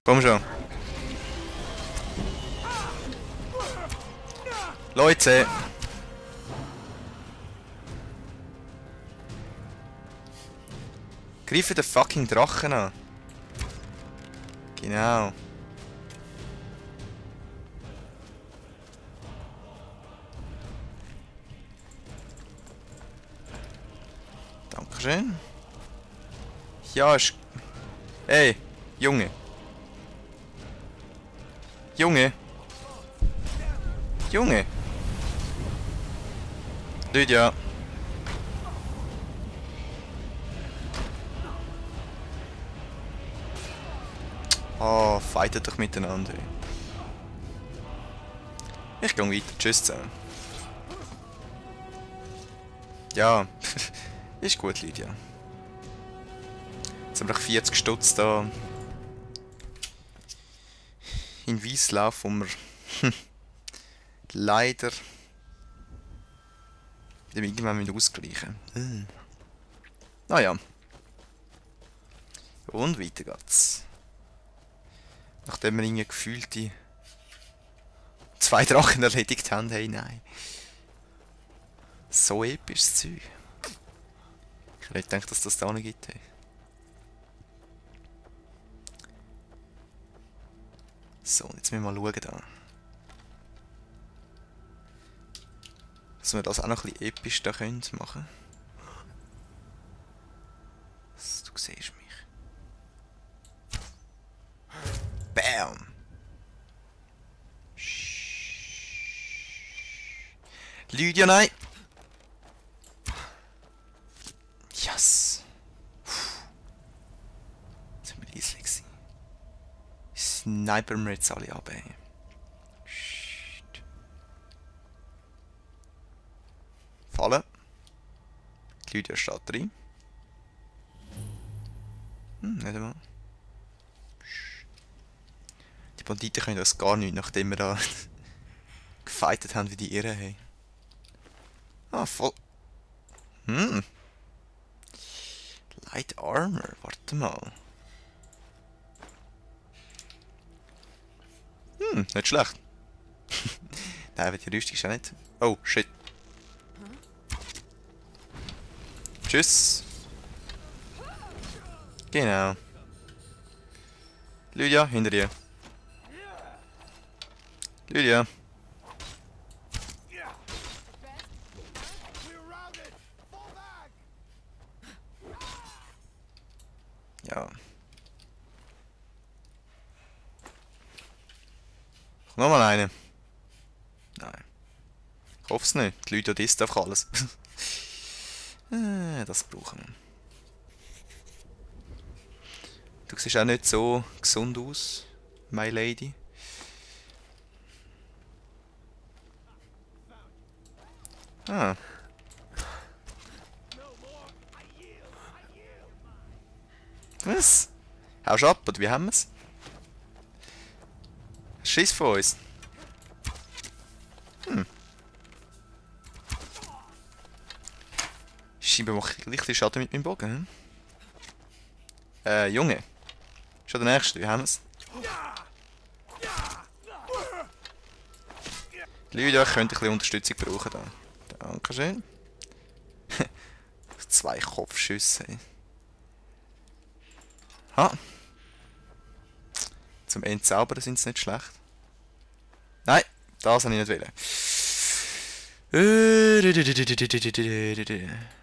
Komm schon. Leute! Greifen den fucking Drachen an. Genau. Dankeschön. Ja, ist... Hey, Junge. Junge. Junge. Lydia. Oh, fightet doch miteinander. Ich gehe weiter. Tschüss zusammen. Ja, ist gut, Lydia. Jetzt haben wir 40 Stutz da in Weißlauf, wo wir leider irgendwann ausgleichen müssen. Naja. Und weiter geht's. Nachdem wir irgendwie gefühlte 2 Drachen erledigt haben, hey nein. So episches Zeug. Ich hätte nicht gedacht, dass das da noch gibt. Hey. So, jetzt müssen wir mal schauen da. Dass wir das auch noch ein bisschen episch da können machen. Du siehst mich. Bam! Lydia, nein! Yes! Jetzt sind wir leise gewesen. Snipern wir jetzt alle ab, ey. Fallen. Die Lydia steht drin. Nicht einmal. Die Banditen können das gar nicht, nachdem wir da gefightet haben wie die Irren, hey. Ah, voll. Light Armor, warte mal. Nicht schlecht. Nein, aber die Rüstung ist ja nicht. Oh, shit. Tschüss. Genau. Lydia, hinter dir. Lydia. Ja. Nochmal eine. Nein. Ich hoffe es nicht. Die Lydia isst einfach alles. Das brauchen wir. Du siehst auch nicht so gesund aus, my lady. Ah. Was? Haust du ab, oder wie haben wir es? Schiss von uns. Scheinbar mache ich gleich Schaden mit meinem Bogen. Junge. Schon der nächste, wie haben wir es? Lydia, ich könnte ein bisschen Unterstützung brauchen da. Dankeschön. 2 Kopfschüsse. Ha. Zum Entzaubern sind sie nicht schlecht. Nein, das habe ich nicht wollen.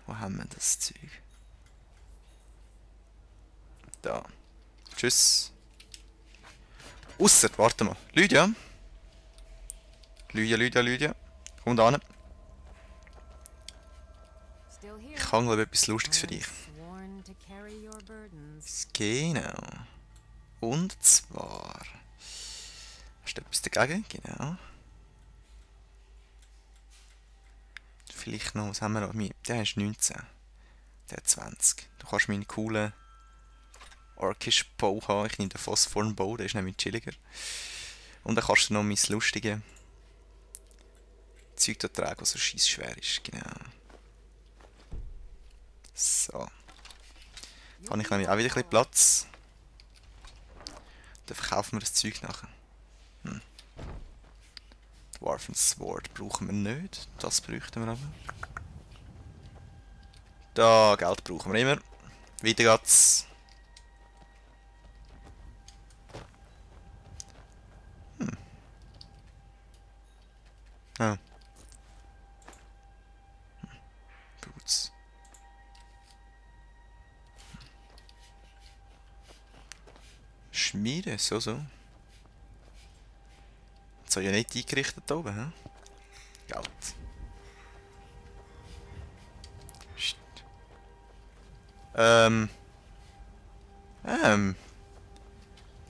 Wo haben wir das Zeug? Da. Tschüss. Ausser, warte mal. Lydia. Lydia. Komm da hin. Ich habe glaube ich etwas Lustiges für dich. Genau. Und zwar... Hast du etwas dagegen? Genau. Vielleicht noch, was haben wir noch? Der ist 19. Der hat 20. Du kannst meinen coolen Orkish Bow haben. Ich nehme den Phosphorn Bow, der ist nämlich chilliger. Und dann kannst du noch mein lustiges Zeug da tragen, was so scheiss schwer ist. Genau. So. Da habe ich nämlich auch wieder ein bisschen Platz. Dann verkaufen wir das Zeug nachher. Dwarven Sword brauchen wir nicht. Das bräuchten wir aber. Da, Geld brauchen wir immer. Weiter geht's. Ah. Boots. Schmiede, so. Das habe ich ja nicht eingerichtet da oben, hä? Geld. Psst.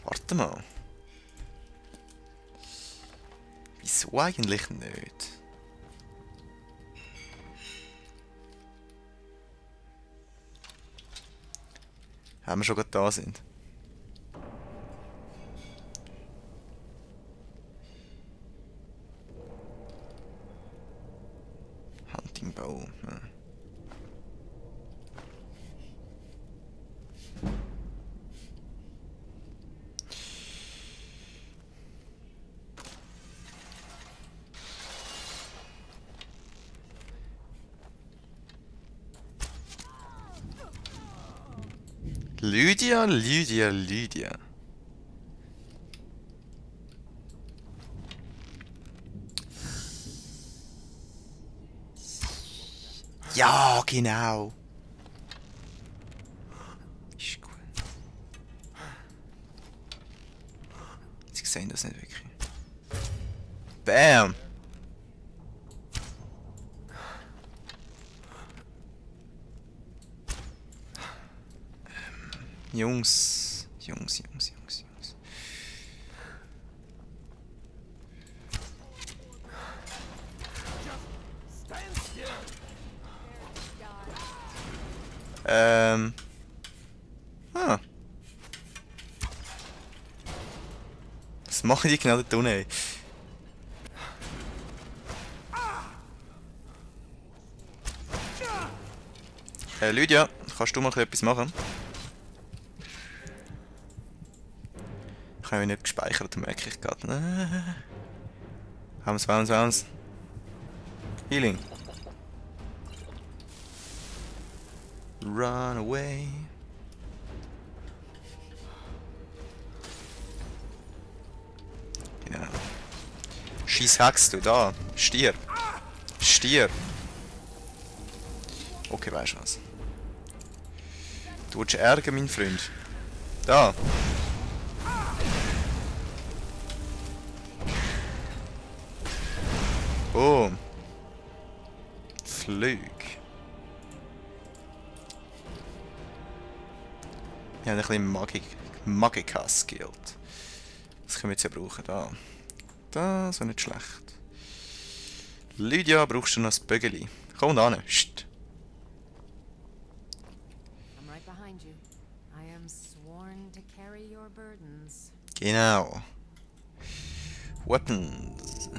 Warte mal. Wieso eigentlich nicht? Wenn wir schon gerade da sind. Hunting Bow. Ja. Lydia. Ja, genau. Ist gut. Sie sehen das nicht wirklich. Bam! Jungs. Ah. Was machen die genau da unten? Lydia, kannst du mal etwas machen? Ich habe ihn nicht gespeichert, merke ich gerade. Vamos. Healing. Run away. Genau. Scheiß Hex, du da. Stier. Okay, weißt du was? Du willst ärgern, mein Freund. Da. Boom. Flug. Wir haben ein bisschen Magicka skilled. Das können wir jetzt ja brauchen. Da. Das ist nicht schlecht. Lydia, brauchst du noch ein Bögeli? Komm da hin. Psst. Genau. Weapons.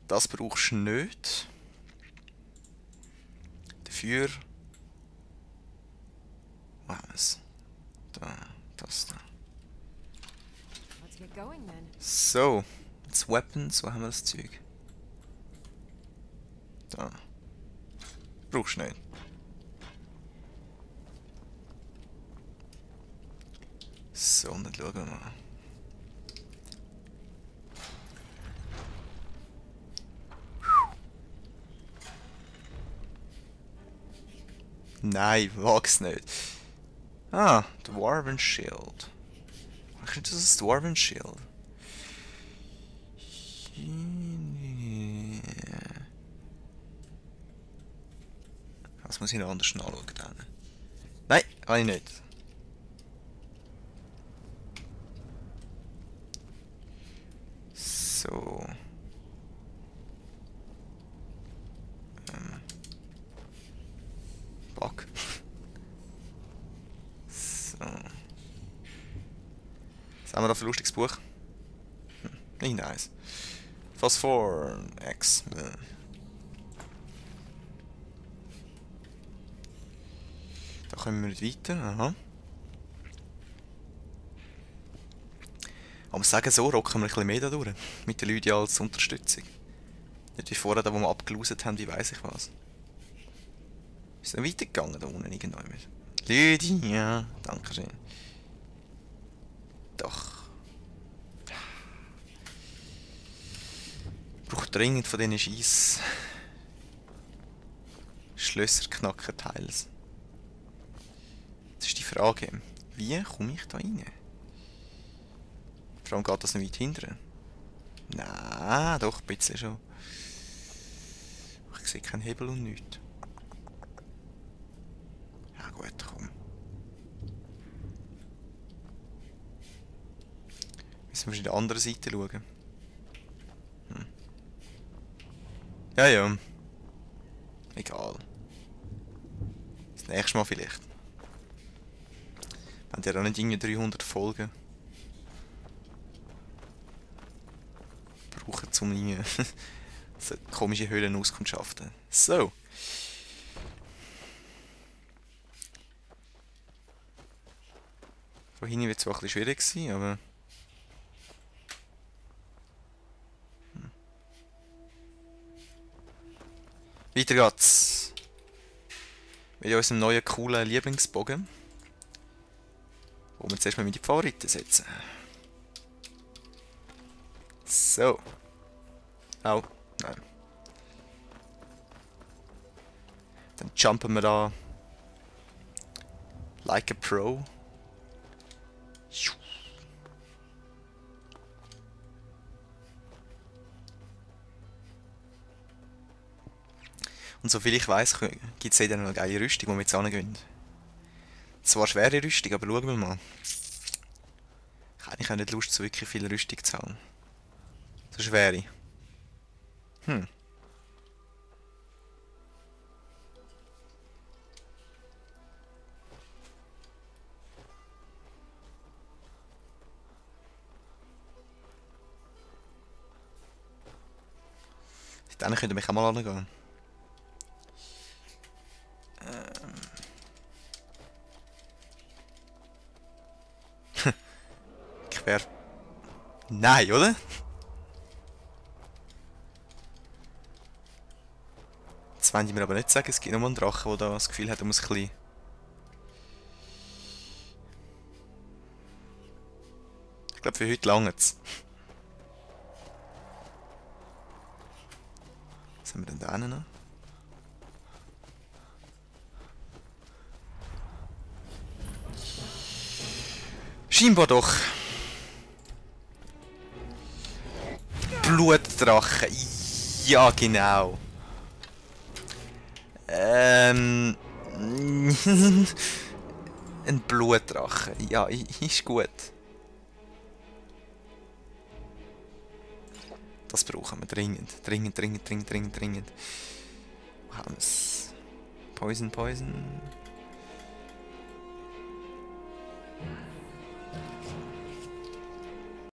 Das brauchst du nicht. Dafür. Wo haben wir es? Da, das da. So, jetzt Weapons, wo haben wir das Zeug? Da. Brauchst du nicht. So, und dann schauen wir mal. Nein, wag's nicht. Ah, Dwarven Shield. Ach, das ist Dwarven Shield. Das muss ich noch anders anschauen dann. Nein, kann ich nicht. So. Fuck. So. Was haben wir da für ein lustiges Buch? Nicht nice. Phosphor X. kommen wir nicht weiter. Aha. Aber sagen so, rocken wir ein bisschen mehr da durch. Mit den Leuten als Unterstützung. Nicht wie vorher, da wo wir abgeloset haben, wie weiss ich was. Ist es noch weitergegangen da unten irgendwann? Leute, ja, danke schön. Doch. Ich brauche dringend von diesen Scheiss Schlösserknacker-Teils. Das ist die Frage. Wie komme ich da rein? Vor allem geht das nicht weit hinten. Nein, doch, ein bisschen schon. Ich sehe keinen Hebel und nichts. Ja gut, komm. Müssen wir in der anderen Seite schauen. Ja, ja. Egal. Das nächste Mal vielleicht. Wir haben ja auch nicht irgendwie 300 Folgen brauchen, um irgendwie so komische Höhlenauskundschaften. So. Vorhin wird es zwar ein bisschen schwierig sein, aber... Weiter geht's. Mit unserem neuen coolen Lieblingsbogen. Wo wir zuerst mal mit die Favoriten setzen. So. Au. Nein. Dann jumpen wir da. Like a Pro. Und soviel ich weiss, gibt es dann noch eine geile Rüstung, die wir jetzt angehen. Zwar schwere Rüstung, aber schauen wir mal. Ich habe eigentlich auch nicht Lust, so wirklich viel Rüstung zu haben. So schwere. Dann könnt ihr mich auch mal angehen. Quer. Nein, oder? Jetzt wollen die mir aber nicht sagen, es gibt noch mal einen Drachen, der da das Gefühl hat, er muss ein bisschen... Ich glaube, für heute langt es. Was haben wir denn da noch? Scheinbar doch. Blutdrache. Ja, genau. Ein Blutdrache. Ja, ist gut. Das brauchen wir dringend. Dringend. Wo haben wir es? Poison.